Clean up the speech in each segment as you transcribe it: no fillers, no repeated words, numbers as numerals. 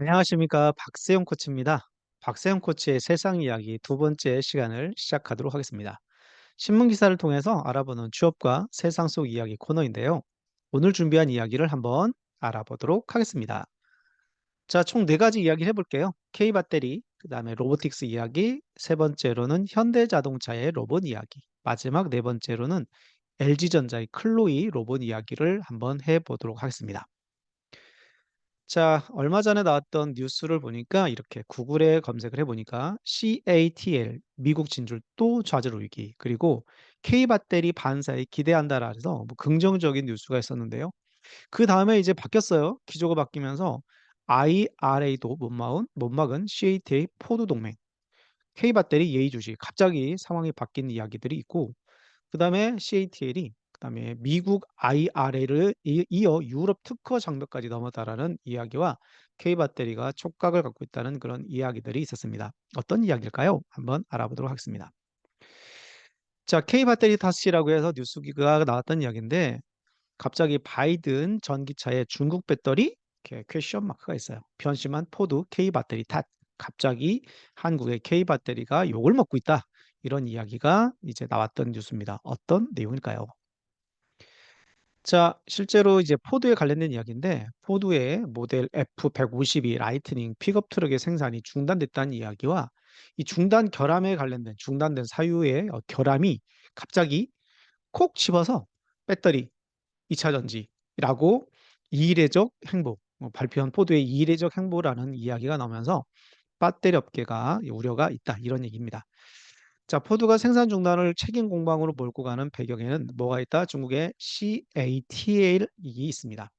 안녕하십니까. 박세용 코치입니다. 박세용 코치의 세상 이야기 두 번째 시간을 시작하도록 하겠습니다. 신문 기사를 통해서 알아보는 취업과 세상 속 이야기 코너인데요. 오늘 준비한 이야기를 한번 알아보도록 하겠습니다. 자, 총 네 가지 이야기를 해볼게요. K 배터리, 그 다음에 로보틱스 이야기, 세 번째로는 현대자동차의 로봇 이야기, 마지막 네 번째로는 LG전자의 클로이 로봇 이야기를 한번 해보도록 하겠습니다. 자, 얼마 전에 나왔던 뉴스를 보니까 이렇게 구글에 검색을 해보니까 CATL, 미국 진출 또 좌절 위기, 그리고 K배터리 반사에 기대한다라 해서 뭐 긍정적인 뉴스가 있었는데요. 그 다음에 이제 바뀌었어요. 기조가 바뀌면서 IRA도 못 막은 CATA 포드 동맹, K배터리 예의주시, 갑자기 상황이 바뀐 이야기들이 있고, 그 다음에 CATL이 그 다음에 미국 IRA를 이어 유럽 특허 장벽까지 넘었다라는 이야기와 K배터리가 촉각을 갖고 있다는 그런 이야기들이 있었습니다. 어떤 이야기일까요? 한번 알아보도록 하겠습니다. 자, K배터리 탓이라고 해서 뉴스기가 나왔던 이야기인데 갑자기 바이든 전기차에 중국 배터리 이렇게 퀘션 마크가 있어요. 변심한 포드 K배터리 탓. 갑자기 한국의 K배터리가 욕을 먹고 있다. 이런 이야기가 이제 나왔던 뉴스입니다. 어떤 내용일까요? 자, 실제로 이제 포드에 관련된 이야기인데, 포드의 모델 F152 라이트닝 픽업 트럭의 생산이 중단됐다는 이야기와 이 중단 결함에 관련된 중단된 사유의 결함이 갑자기 콕 집어서 배터리 2차 전지라고 이례적 행보, 발표한 포드의 이례적 행보라는 이야기가 나오면서 배터리 업계가 우려가 있다. 이런 얘기입니다. 자, 포드가 생산 중단을 책임 공방으로 몰고 가는 배경에는 뭐가 있다? 중국의 CATL이 있습니다.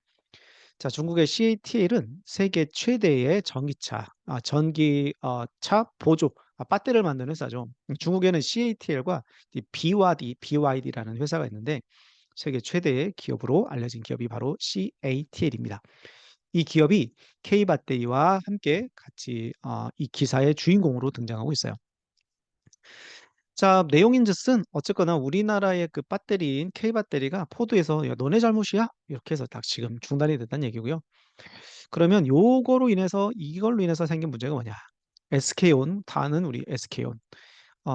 자, 중국의 CATL은 세계 최대의 전기차, 전기차 보조, 배터리를 만드는 회사죠. 중국에는 CATL과 BYD라는 회사가 있는데 세계 최대의 기업으로 알려진 기업이 바로 CATL입니다. 이 기업이 K배터리와 함께 같이 이 기사의 주인공으로 등장하고 있어요. 자, 내용인즉슨 어쨌거나 우리나라의 그 배터리인 K배터리가 포드에서 야, 너네 잘못이야? 이렇게 해서 딱 지금 중단이 됐다는 얘기고요. 그러면 이걸로 인해서 생긴 문제가 뭐냐? SK온, 다는 우리 SK온.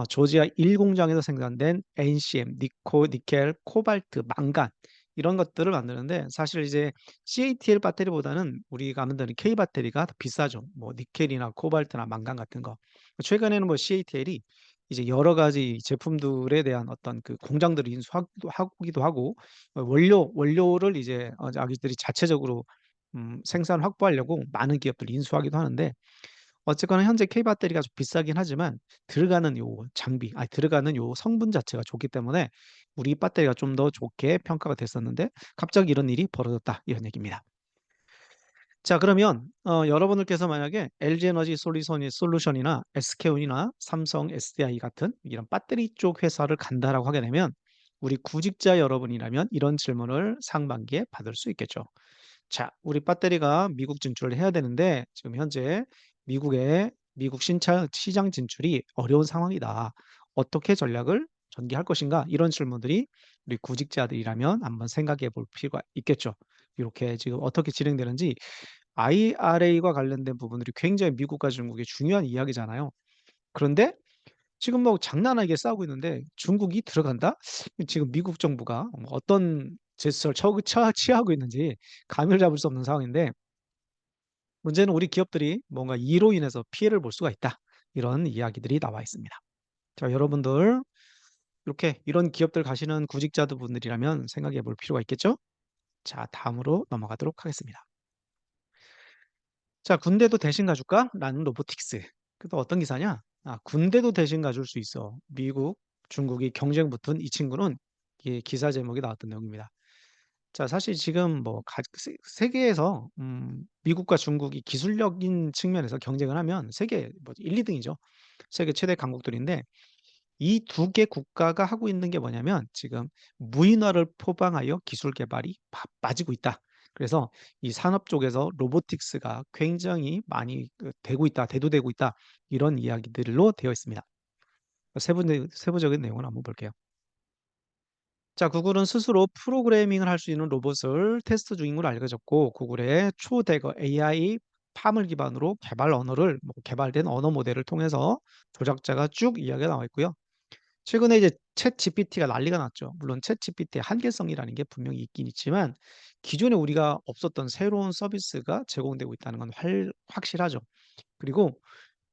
조지아 1공장에서 생산된 NCM, 니켈, 코발트, 망간 이런 것들을 만드는데 사실 이제 CATL 배터리보다는 우리가 만드는 K 배터리가 더 비싸죠. 뭐 니켈이나 코발트나 망간 같은 거. 최근에는 뭐 CATL이 이제 여러 가지 제품들에 대한 어떤 그 공장들을 인수하기도 하고 원료를 이제 자기들이 자체적으로 생산 확보하려고 많은 기업들 인수하기도 하는데 어쨌거나 현재 K 배터리가 좀 비싸긴 하지만 들어가는 요 성분 자체가 좋기 때문에 우리 배터리가 좀 더 좋게 평가가 됐었는데 갑자기 이런 일이 벌어졌다 이런 얘기입니다. 자, 그러면 여러분들께서 만약에 LG에너지 솔루션이나 SK온이나 삼성 SDI 같은 이런 배터리 쪽 회사를 간다라고 하게 되면 우리 구직자 여러분이라면 이런 질문을 상반기에 받을 수 있겠죠. 자, 우리 배터리가 미국 진출을 해야 되는데 지금 현재 미국 시장 진출이 어려운 상황이다. 어떻게 전략을 전개할 것인가? 이런 질문들이 우리 구직자들이라면 한번 생각해 볼 필요가 있겠죠. 이렇게 지금 어떻게 진행되는지 IRA와 관련된 부분들이 굉장히 미국과 중국의 중요한 이야기잖아요. 그런데 지금 뭐 장난 아니게 싸우고 있는데 중국이 들어간다? 지금 미국 정부가 어떤 제스처를 취하고 있는지 감을 잡을 수 없는 상황인데 문제는 우리 기업들이 뭔가 이로 인해서 피해를 볼 수가 있다. 이런 이야기들이 나와 있습니다. 자, 여러분들 이렇게 이런 기업들 가시는 구직자들 분들이라면 생각해 볼 필요가 있겠죠? 자, 다음으로 넘어가도록 하겠습니다. 자, 군대도 대신 가줄까? 라는 로보틱스. 그래서 어떤 기사냐? 군대도 대신 가줄 수 있어. 미국, 중국이 경쟁 붙은 이 친구는 이 기사 제목이 나왔던 내용입니다. 자, 사실 지금 뭐 세계에서 미국과 중국이 기술력인 측면에서 경쟁을 하면 세계 뭐 1, 2등이죠. 세계 최대 강국들인데 이 두 개 국가가 하고 있는 게 뭐냐면 지금 무인화를 포방하여 기술 개발이 빠지고 있다. 그래서 이 산업 쪽에서 로보틱스가 굉장히 많이 대두되고 있다. 이런 이야기들로 되어 있습니다. 세부적인 내용을 한번 볼게요. 자, 구글은 스스로 프로그래밍을 할 수 있는 로봇을 테스트 중인 걸로 알려졌고, 구글의 초대거 AI 팜을 기반으로 개발 언어를 개발된 언어 모델을 통해서 조작자가 쭉 이야기가 나와 있고요. 최근에 이제 챗GPT가 난리가 났죠. 물론 챗GPT의 한계성이라는 게 분명히 있긴 있지만 기존에 우리가 없었던 새로운 서비스가 제공되고 있다는 건 확실하죠. 그리고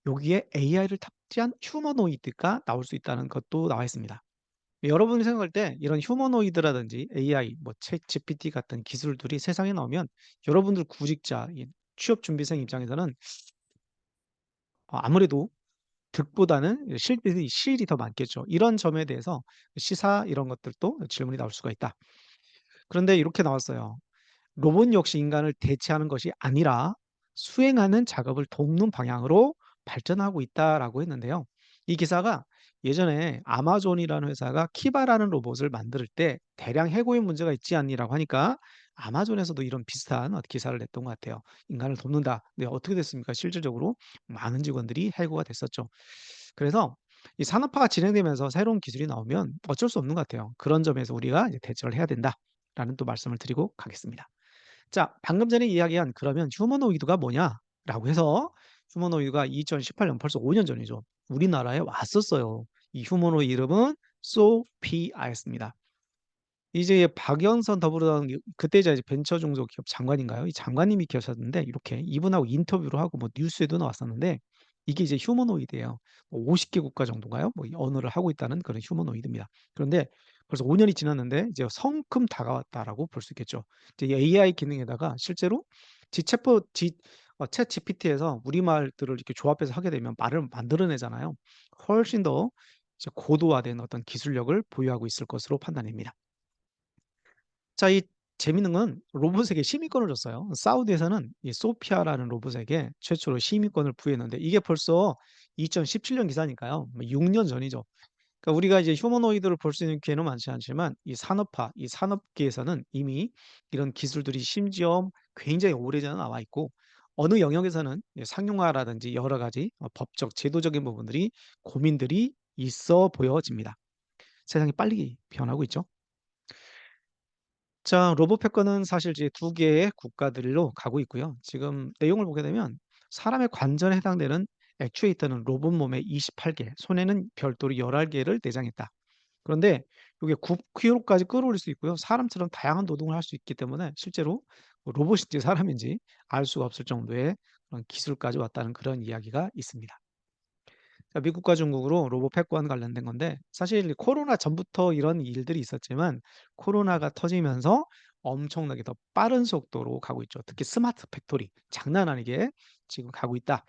여기에 AI를 탑재한 휴머노이드가 나올 수 있다는 것도 나와 있습니다. 여러분이 생각할 때 이런 휴머노이드라든지 AI, 챗GPT 같은 기술들이 세상에 나오면 여러분들 구직자, 이 취업 준비생 입장에서는 아무래도 득보다는 실이 더 많겠죠. 이런 점에 대해서 시사 이런 것들도 질문이 나올 수가 있다. 그런데 이렇게 나왔어요. 로봇 역시 인간을 대체하는 것이 아니라 수행하는 작업을 돕는 방향으로 발전하고 있다라고 했는데요. 이 기사가 예전에 아마존이라는 회사가 키바라는 로봇을 만들 때 대량 해고의 문제가 있지 않니라고 하니까 아마존에서도 이런 비슷한 기사를 냈던 것 같아요. 인간을 돕는다. 네, 어떻게 됐습니까? 실질적으로 많은 직원들이 해고가 됐었죠. 그래서 이 산업화가 진행되면서 새로운 기술이 나오면 어쩔 수 없는 것 같아요. 그런 점에서 우리가 이제 대처를 해야 된다라는 또 말씀을 드리고 가겠습니다. 자, 방금 전에 이야기한 그러면 휴머노이드가 뭐냐라고 해서 휴머노이드가 2018년 벌써 5년 전이죠. 우리나라에 왔었어요. 이 휴머노이드 이름은 소피아였습니다. 이제 박영선 더불어당 그때 이제 벤처중소기업 장관인가요? 이 장관님이 계셨는데 이렇게 이분하고 인터뷰를 하고 뉴스에도 나왔었는데 이게 이제 휴머노이드예요. 50개 국가 정도인가요? 이 언어를 하고 있다는 그런 휴머노이드입니다. 그런데 벌써 5 년이 지났는데 이제 성큼 다가왔다라고 볼 수 있겠죠. 이제 이 AI 기능에다가 실제로 지체포 지 챗GPT에서 우리말들을 이렇게 조합해서 하게 되면 말을 만들어내잖아요. 훨씬 더 이제 고도화된 어떤 기술력을 보유하고 있을 것으로 판단됩니다. 자, 이 재밌는 건 로봇에게 심의권을 줬어요. 사우디에서는 이 소피아라는 로봇에게 최초로 심의권을 부여했는데 이게 벌써 2017년 기사니까요. 6년 전이죠. 그러니까 우리가 이제 휴머노이드를 볼 수 있는 기회는 많지 않지만 이 산업화, 이 산업계에서는 이미 이런 기술들이 심지어 굉장히 오래전에 나와 있고 어느 영역에서는 상용화라든지 여러 가지 법적, 제도적인 부분들이 고민들이 있어 보여집니다. 세상이 빨리 변하고 있죠. 자, 로봇 패권은 사실 이제 두 개의 국가들로 가고 있고요. 지금 내용을 보게 되면 사람의 관절에 해당되는 액추에이터는 로봇 몸에 28개, 손에는 별도로 11개를 내장했다. 그런데 이게 9kg까지 끌어올릴 수 있고요. 사람처럼 다양한 노동을 할 수 있기 때문에 실제로 로봇인지 사람인지 알 수가 없을 정도의 그런 기술까지 왔다는 그런 이야기가 있습니다. 자, 미국과 중국으로 로봇 패권 관련된 건데 사실 코로나 전부터 이런 일들이 있었지만 코로나가 터지면서 엄청나게 더 빠른 속도로 가고 있죠. 특히 스마트 팩토리 장난 아니게 지금 가고 있다.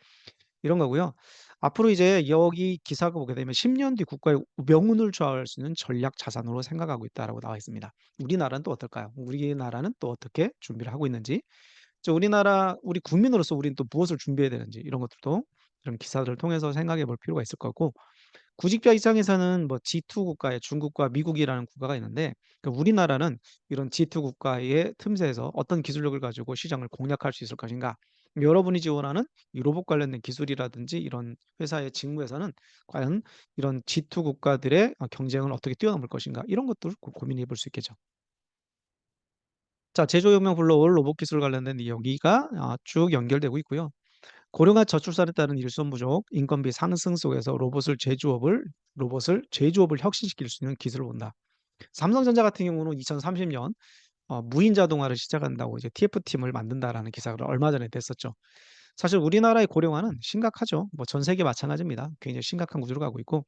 이런 거고요. 앞으로 이제 여기 기사가 보게 되면 10년 뒤 국가의 명운을 좌우할 수 있는 전략 자산으로 생각하고 있다라고 나와 있습니다. 우리나라는 또 어떨까요? 우리나라는 또 어떻게 준비를 하고 있는지, 우리 국민으로서 우리는 또 무엇을 준비해야 되는지 이런 것들도 이런 기사들을 통해서 생각해 볼 필요가 있을 거고 구직자 입장에서는 G2 국가에 중국과 미국이라는 국가가 있는데 우리나라는 이런 G2 국가의 틈새에서 어떤 기술력을 가지고 시장을 공략할 수 있을 것인가? 여러분이 지원하는 이 로봇 관련된 기술이라든지 이런 회사의 직무에서는 과연 이런 G2 국가들의 경쟁을 어떻게 뛰어넘을 것인가? 이런 것들을 고민해 볼 수 있겠죠. 자, 제조혁명 불러올 로봇 기술 관련된 여기가 쭉 연결되고 있고요. 고령화 저출산에 따른 일손 부족, 인건비 상승 속에서 로봇을 제조업을 혁신시킬 수 있는 기술을 본다. 삼성전자 같은 경우는 2030년 무인 자동화를 시작한다고 이제 TF팀을 만든다라는 기사가 얼마 전에 됐었죠. 사실 우리나라의 고령화는 심각하죠. 전 세계 마찬가지입니다. 굉장히 심각한 구조로 가고 있고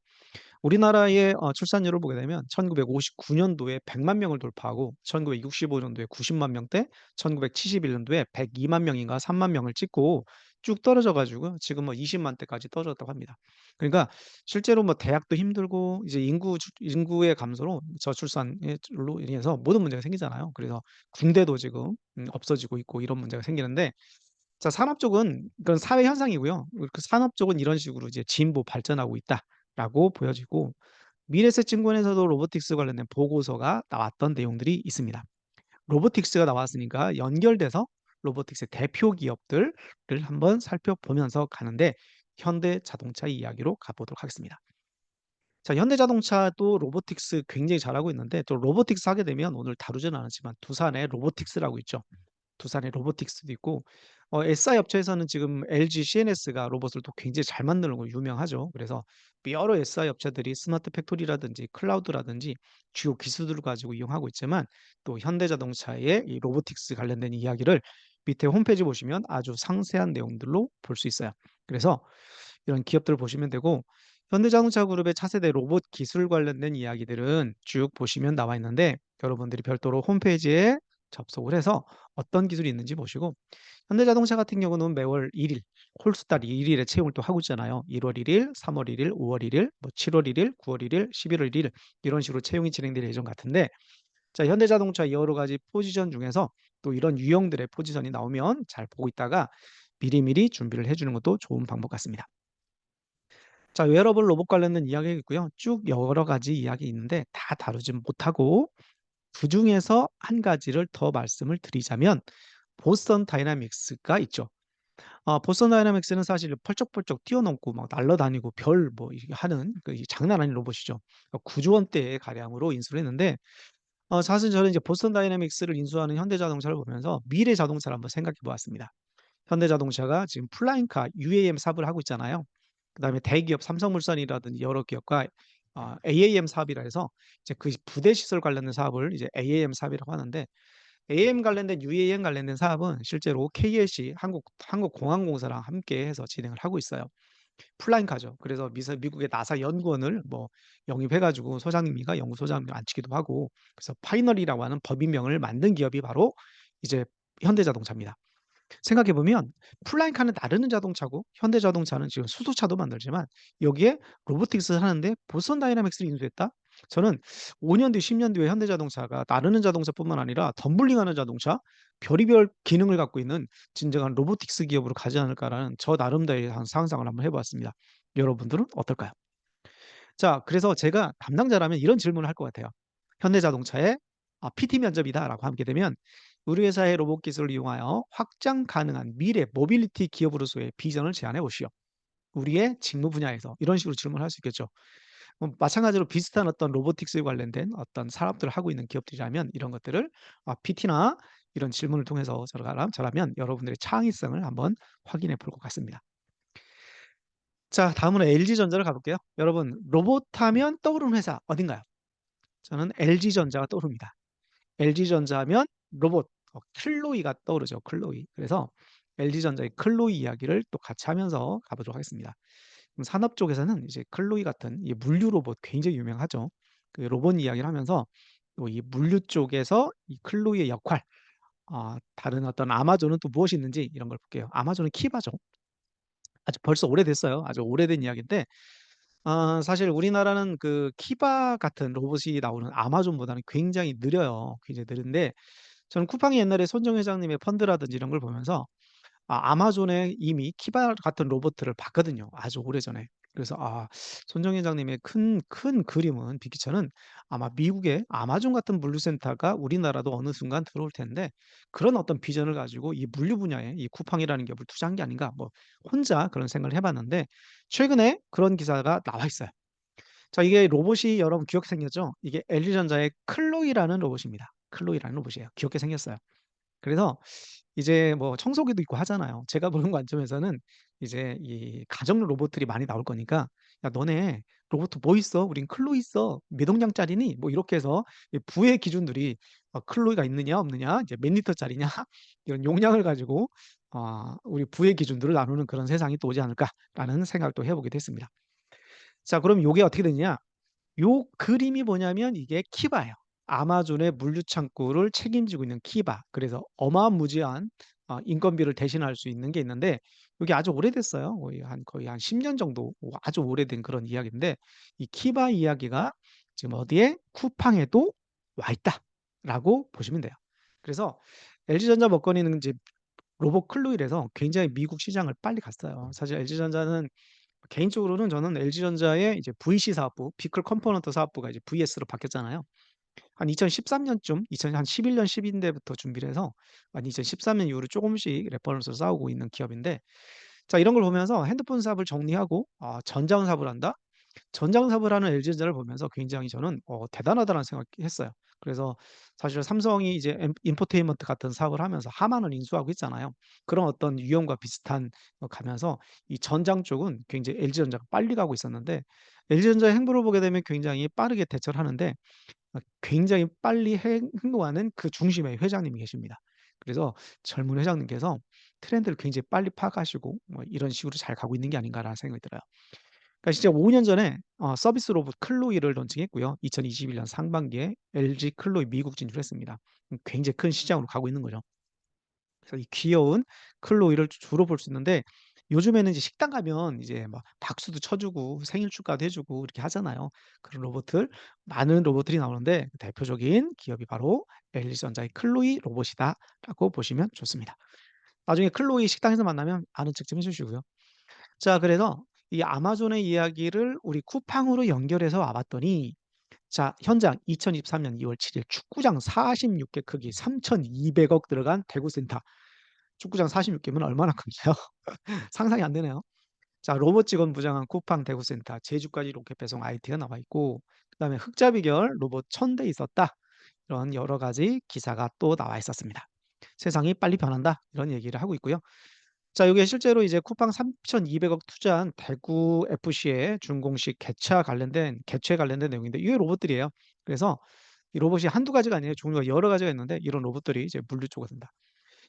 우리나라의 출산율을 보게 되면 1959년도에 100만 명을 돌파하고 1965년도에 90만 명대, 1971년도에 102만 명인가 3만 명을 찍고 쭉 떨어져 가지고 지금 20만 대까지 떨어졌다고 합니다. 그러니까 실제로 대학도 힘들고 이제 인구의 감소로 저출산으로 인해서 모든 문제가 생기잖아요. 그래서 군대도 지금 없어지고 있고 이런 문제가 생기는데 자, 산업 쪽은 그런 사회 현상이고요. 그 산업 쪽은 이런 식으로 이제 진보 발전하고 있다라고 보여지고 미래세증권에서도 로보틱스 관련된 보고서가 나왔던 내용들이 있습니다. 로보틱스가 나왔으니까 연결돼서 로보틱스의 대표 기업들을 한번 살펴보면서 가는데 현대자동차 이야기로 가보도록 하겠습니다. 자, 현대자동차도 로보틱스 굉장히 잘하고 있는데 또 로보틱스 하게 되면 오늘 다루지는 않았지만 두산에 로보틱스라고 있죠. 두산에 로보틱스도 있고 SI 업체에서는 지금 LG CNS가 로봇을 또 굉장히 잘 만드는 걸로 유명하죠. 그래서 여러 SI 업체들이 스마트 팩토리라든지 클라우드라든지 주요 기술들을 가지고 이용하고 있지만 또 현대자동차의 이 로보틱스 관련된 이야기를 밑에 홈페이지 보시면 아주 상세한 내용들로 볼 수 있어요. 그래서 이런 기업들을 보시면 되고 현대자동차 그룹의 차세대 로봇 기술 관련된 이야기들은 쭉 보시면 나와 있는데 여러분들이 별도로 홈페이지에 접속을 해서 어떤 기술이 있는지 보시고 현대자동차 같은 경우는 매월 1일 홀수달 1일에 채용을 또 하고 있잖아요. 1월 1일, 3월 1일, 5월 1일, 뭐 7월 1일, 9월 1일, 11월 1일 이런 식으로 채용이 진행될 예정 같은데 자, 현대자동차 여러 가지 포지션 중에서 또 이런 유형들의 포지션이 나오면 잘 보고 있다가 미리미리 준비를 해 주는 것도 좋은 방법 같습니다. 자, 웨어러블 로봇 관련된 이야기가 있고요. 쭉 여러 가지 이야기 있는데 다 다루지 못하고 그중에서 한 가지를 더 말씀을 드리자면 보스턴 다이나믹스가 있죠. 보스턴 다이나믹스는 사실 펄쩍펄쩍 뛰어넘고 막 날아다니고 별 뭐 이렇게 하는 이 장난 아닌 로봇이죠. 9조 원대의 가량으로 인수를 했는데 사실 저는 이제 보스턴 다이내믹스를 인수하는 현대자동차를 보면서 미래 자동차를 한번 생각해 보았습니다. 현대자동차가 지금 플라잉카 UAM 사업을 하고 있잖아요. 그다음에 대기업 삼성물산이라든지 여러 기업과 AAM 사업이라 해서 이제 그 부대 시설 관련된 사업을 이제 AAM 사업이라고 하는데 AM 관련된 UAM 관련된 사업은 실제로 KLC 한국공항공사랑 함께 해서 진행을 하고 있어요. 플라잉카죠. 그래서 미국의 나사 연구원을 뭐 영입해 가지고 소장님이가 연구소장을 앉히기도 하고 그래서 파이널이라고 하는 법인명을 만든 기업이 바로 이제 현대자동차입니다. 생각해 보면 플라잉카는 나르는 자동차고 현대자동차는 지금 수소차도 만들지만 여기에 로보틱스를 하는데 보스턴 다이나믹스를 인수했다? 저는 5년 뒤, 10년 뒤에 현대자동차가 나르는 자동차뿐만 아니라 덤블링하는 자동차, 별의별 기능을 갖고 있는 진정한 로보틱스 기업으로 가지 않을까라는 저 나름대로의 한 상상을 한번 해 보았습니다. 여러분들은 어떨까요? 자, 그래서 제가 담당자라면 이런 질문을 할 것 같아요. 현대자동차의 PT 면접이다라고 하게 되면 우리 회사의 로봇 기술을 이용하여 확장 가능한 미래 모빌리티 기업으로서의 비전을 제안해 보시오. 우리의 직무 분야에서 이런 식으로 질문을 할 수 있겠죠. 마찬가지로 비슷한 어떤 로보틱스에 관련된 어떤 산업들을 하고 있는 기업들이라면 이런 것들을 PT나 이런 질문을 통해서 저라면 여러분들의 창의성을 한번 확인해 볼 것 같습니다. 자, 다음으로 LG전자를 가볼게요. 여러분, 로봇 하면 떠오르는 회사 어딘가요? 저는 LG전자가 떠오릅니다. LG전자 하면 로봇, 클로이가 떠오르죠. 클로이. 그래서 LG전자의 클로이 이야기를 또 같이 하면서 가보도록 하겠습니다. 그럼 산업 쪽에서는 이제 클로이 같은 이 물류 로봇 굉장히 유명하죠. 그 로봇 이야기를 하면서 또 이 물류 쪽에서 이 클로이의 역할, 다른 어떤 아마존은 또 무엇이 있는지 이런 걸 볼게요. 아마존은 키바죠. 아주 벌써 오래됐어요. 아주 오래된 이야기인데 사실 우리나라는 그 키바 같은 로봇이 나오는 아마존보다는 굉장히 느려요. 굉장히 느린데 저는 쿠팡이 옛날에 손정 회장님의 펀드라든지 이런 걸 보면서 아마존에 이미 키바 같은 로봇들을 봤거든요. 아주 오래전에. 그래서 손정 회장님의 큰 그림은 빅피처는 아마 미국의 아마존 같은 물류센터가 우리나라도 어느 순간 들어올 텐데 그런 어떤 비전을 가지고 이 물류 분야에 이 쿠팡이라는 기업을 투자한 게 아닌가 뭐 혼자 그런 생각을 해 봤는데 최근에 그런 기사가 나와 있어요. 자, 이게 로봇이 여러분 귀엽게 생겼죠? 이게 LG전자의 클로이라는 로봇입니다. 클로이라는 로봇이에요. 귀엽게 생겼어요. 그래서 이제 뭐 청소기도 있고 하잖아요. 제가 보는 관점에서는 이제 이 가정 로봇들이 많이 나올 거니까 "야 너네 로봇 뭐 있어? 우린 클로이 있어. 몇 억량짜리니?" 뭐 이렇게 해서 이 부의 기준들이 클로이가 있느냐 없느냐 이제 몇 리터짜리냐 이런 용량을 가지고 우리 부의 기준들을 나누는 그런 세상이 또 오지 않을까라는 생각도 해 보게 됐습니다. 자, 그럼 요게 어떻게 되느냐? 요 그림이 뭐냐면 이게 키바예요. 아마존의 물류 창구를 책임지고 있는 키바. 그래서 어마무지한 인건비를 대신할 수 있는 게 있는데 이게 아주 오래됐어요. 거의 한 10년 정도 아주 오래된 그런 이야기인데 이 키바 이야기가 지금 어디에 쿠팡에도 와 있다라고 보시면 돼요. 그래서 LG전자 먹거리는 이제 로봇 클로이라서 굉장히 미국 시장을 빨리 갔어요. 사실 LG전자는 개인적으로는 저는 LG전자의 이제 VC 사업부, 비클 컴포넌트 사업부가 이제 VS로 바뀌었잖아요. 한 2013년쯤, 2011년, 12년대부터 준비를 해서 한 2013년 이후로 조금씩 레퍼런스를 쌓고 있는 기업인데 자, 이런 걸 보면서 핸드폰 사업을 정리하고 전장 사업을 한다? 전장 사업을 하는 LG전자를 보면서 굉장히 저는 대단하다는 생각을 했어요. 그래서 사실 삼성이 이제 인포테인먼트 같은 사업을 하면서 하만을 인수하고 있잖아요. 그런 어떤 유형과 비슷한 가면서 이 전장 쪽은 굉장히 LG전자가 빨리 가고 있었는데 LG전자의 행보를 보게 되면 굉장히 빠르게 대처를 하는데 굉장히 빨리 행동하는 그 중심에 회장님이 계십니다. 그래서 젊은 회장님께서 트렌드를 굉장히 빨리 파악하시고 뭐 이런 식으로 잘 가고 있는 게 아닌가라는 생각이 들어요. 그러니까 진짜 5년 전에 서비스 로봇 클로이를 론칭했고요. 2021년 상반기에 LG 클로이 미국 진출했습니다. 굉장히 큰 시장으로 가고 있는 거죠. 그래서 이 귀여운 클로이를 주로 볼 수 있는데 요즘에는 이제 식당 가면 이제 막 박수도 쳐 주고 생일 축하도 해 주고 이렇게 하잖아요. 그런 로봇들 많은 로봇들이 나오는데 대표적인 기업이 바로 LG전자의 클로이 로봇이다라고 보시면 좋습니다. 나중에 클로이 식당에서 만나면 아는 척 좀 해 주시고요. 자, 그래서 이 아마존의 이야기를 우리 쿠팡으로 연결해서 와 봤더니 자, 현장 2023년 2월 7일 축구장 46개 크기 3,200억 들어간 대구 센터. 축구장 46 개면 얼마나 큰가요? 상상이 안 되네요. 자, 로봇 직원 부장한 쿠팡 대구 센터, 제주까지 로켓 배송 IT가 나와 있고 그다음에 흑자비결 로봇 1,000대 있었다. 이런 여러 가지 기사가 또 나와 있었습니다. 세상이 빨리 변한다. 이런 얘기를 하고 있고요. 자, 이게 실제로 이제 쿠팡 3,200억 투자한 대구 FC의 준공식 개최 관련된 내용인데 이게 로봇들이에요. 그래서 이 로봇이 한두 가지가 아니에요. 종류가 여러 가지가 있는데 이런 로봇들이 이제 물류 쪽을 든다.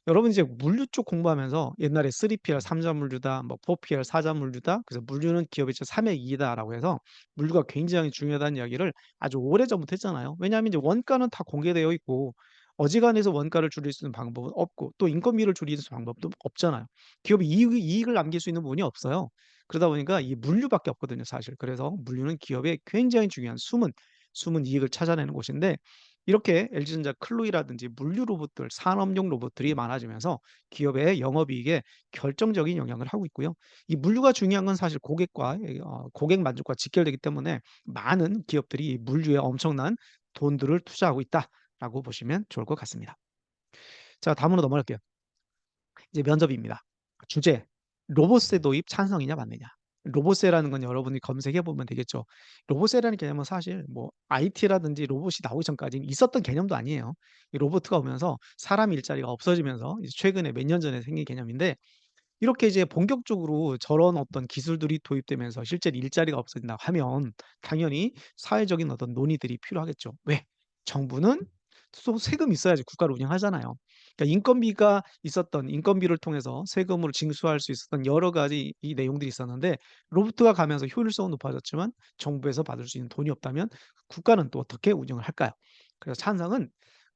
여러분 이제 물류 쪽 공부하면서 옛날에 3PL 3자 물류다, 뭐 4PL 4자 물류다. 그래서 물류는 기업의 3의 2다라고 해서 물류가 굉장히 중요하다는 이야기를 아주 오래전부터 했잖아요. 왜냐하면 이제 원가는 다 공개되어 있고 어지간해서 원가를 줄일 수 있는 방법은 없고 또 인건비를 줄이는 방법도 없잖아요. 기업이 이익을 남길 수 있는 부분이 없어요. 그러다 보니까 이 물류밖에 없거든요, 사실. 그래서 물류는 기업의 굉장히 중요한 숨은 이익을 찾아내는 곳인데 이렇게 LG전자 클로이라든지 물류 로봇들, 산업용 로봇들이 많아지면서 기업의 영업이익에 결정적인 영향을 하고 있고요. 이 물류가 중요한 건 사실 고객 만족과 직결되기 때문에 많은 기업들이 이 물류에 엄청난 돈들을 투자하고 있다라고 보시면 좋을 것 같습니다. 자, 다음으로 넘어갈게요. 이제 면접입니다. 주제, 로봇세 도입 찬성이냐 반대냐. 로봇세라는 건 여러분이 검색해 보면 되겠죠. 로봇세라는 개념은 사실 뭐 IT라든지 로봇이 나오기 전까지 있었던 개념도 아니에요. 이 로봇가 오면서 사람 일자리가 없어지면서 이제 최근에 몇 년 전에 생긴 개념인데 이렇게 이제 본격적으로 저런 어떤 기술들이 도입되면서 실제 일자리가 없어진다 하면 당연히 사회적인 어떤 논의들이 필요하겠죠. 왜? 정부는 또 세금이 있어야지 국가를 운영하잖아요. 그러니까 인건비를 통해서 세금으로 징수할 수 있었던 여러 가지 이 내용들이 있었는데 로봇가 가면서 효율성은 높아졌지만 정부에서 받을 수 있는 돈이 없다면 국가는 또 어떻게 운영을 할까요? 그래서 찬성은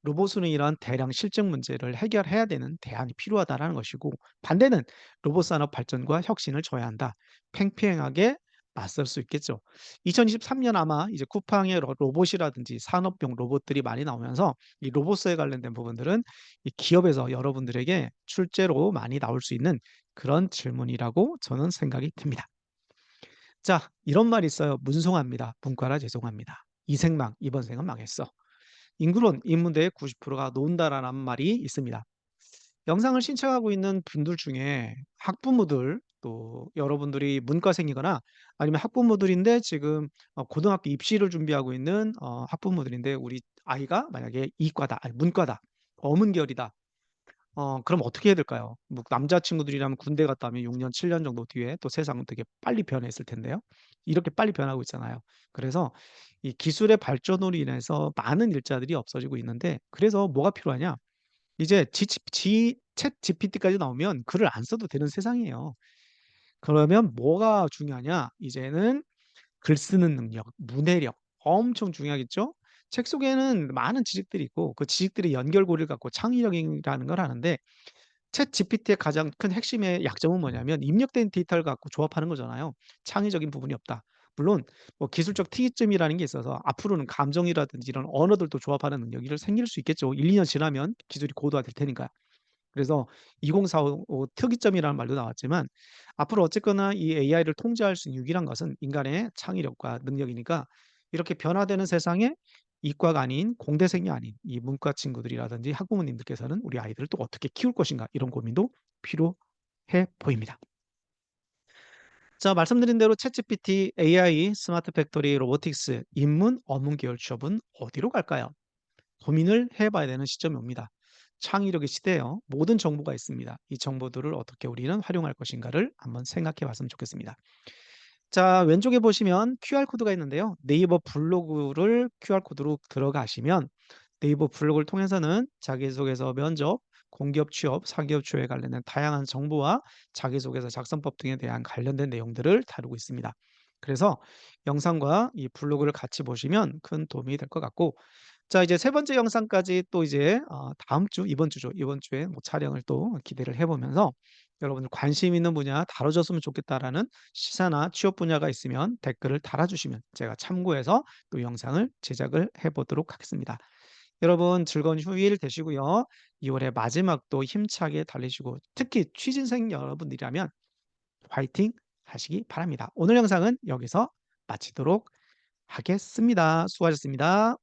로봇으로 인한 대량 실증 문제를 해결해야 되는 대안이 필요하다라는 것이고 반대는 로봇 산업 발전과 혁신을 져야 한다. 팽팽하게 맞설 수 있겠죠. 2023년 아마 이제 쿠팡의 로봇이라든지 산업용 로봇들이 많이 나오면서 이 로봇에 관련된 부분들은 이 기업에서 여러분들에게 출제로 많이 나올 수 있는 그런 질문이라고 저는 생각이 듭니다. 자, 이런 말이 있어요. 문송합니다. 문과라 죄송합니다. 이 생망, 이번 생은 망했어. 인구론, 인문대의 90%가 논다라는 말이 있습니다. 영상을 신청하고 있는 분들 중에 학부모들 또 여러분들이 문과생이거나 아니면 학부모들인데 지금 고등학교 입시를 준비하고 있는 학부모들인데 우리 아이가 만약에 이과다, 아니 문과다, 어문계열이다. 그럼 어떻게 해야 될까요? 뭐 남자친구들이라면 군대 갔다 오면 6년, 7년 정도 뒤에 또 세상은 되게 빨리 변했을 텐데요. 이렇게 빨리 변하고 있잖아요. 그래서 이 기술의 발전으로 인해서 많은 일자들이 없어지고 있는데 그래서 뭐가 필요하냐? 이제 챗GPT까지 나오면 글을 안 써도 되는 세상이에요. 그러면 뭐가 중요하냐? 이제는 글 쓰는 능력, 문해력 엄청 중요하겠죠? 책 속에는 많은 지식들이 있고 그 지식들의 연결고리를 갖고 창의력이라는 걸 하는데 챗GPT의 가장 큰 핵심의 약점은 뭐냐면 입력된 데이터를 갖고 조합하는 거잖아요. 창의적인 부분이 없다. 물론 뭐 기술적 특이점이라는 게 있어서 앞으로는 감정이라든지 이런 언어들도 조합하는 능력이 생길 수 있겠죠. 1-2년 지나면 기술이 고도화될 테니까요. 그래서 2045 특이점이라는 말도 나왔지만 앞으로 어쨌거나 이 AI를 통제할 수 있는 유일한 것은 인간의 창의력과 능력이니까 이렇게 변화되는 세상에 이과가 아닌 공대생이 아닌 이 문과 친구들이라든지 학부모님들께서는 우리 아이들을 또 어떻게 키울 것인가 이런 고민도 필요해 보입니다. 자, 말씀드린 대로 챗GPT, AI, 스마트 팩토리, 로보틱스, 인문, 어문 계열 취업은 어디로 갈까요? 고민을 해 봐야 되는 시점이 옵니다. 창의력의 시대예요. 모든 정보가 있습니다. 이 정보들을 어떻게 우리는 활용할 것인가를 한번 생각해 봤으면 좋겠습니다. 자, 왼쪽에 보시면 QR 코드가 있는데요. 네이버 블로그를 QR 코드로 들어가시면 네이버 블로그를 통해서는 자기소개서, 면접, 공기업 취업, 사기업 취업에 관련된 다양한 정보와 자기소개서 작성법 등에 대한 관련된 내용들을 다루고 있습니다. 그래서 영상과 이 블로그를 같이 보시면 큰 도움이 될 것 같고, 자, 이제 세 번째 영상까지 또 이제 다음 주, 이번 주죠. 이번 주에 뭐 촬영을 또 기대를 해 보면서 여러분들 관심 있는 분야 다뤄줬으면 좋겠다라는 시사나 취업 분야가 있으면 댓글을 달아주시면 제가 참고해서 또 영상을 제작을 해 보도록 하겠습니다. 여러분 즐거운 휴일 되시고요. 2월의 마지막도 힘차게 달리시고 특히 취준생 여러분들이라면 화이팅 하시기 바랍니다. 오늘 영상은 여기서 마치도록 하겠습니다. 수고하셨습니다.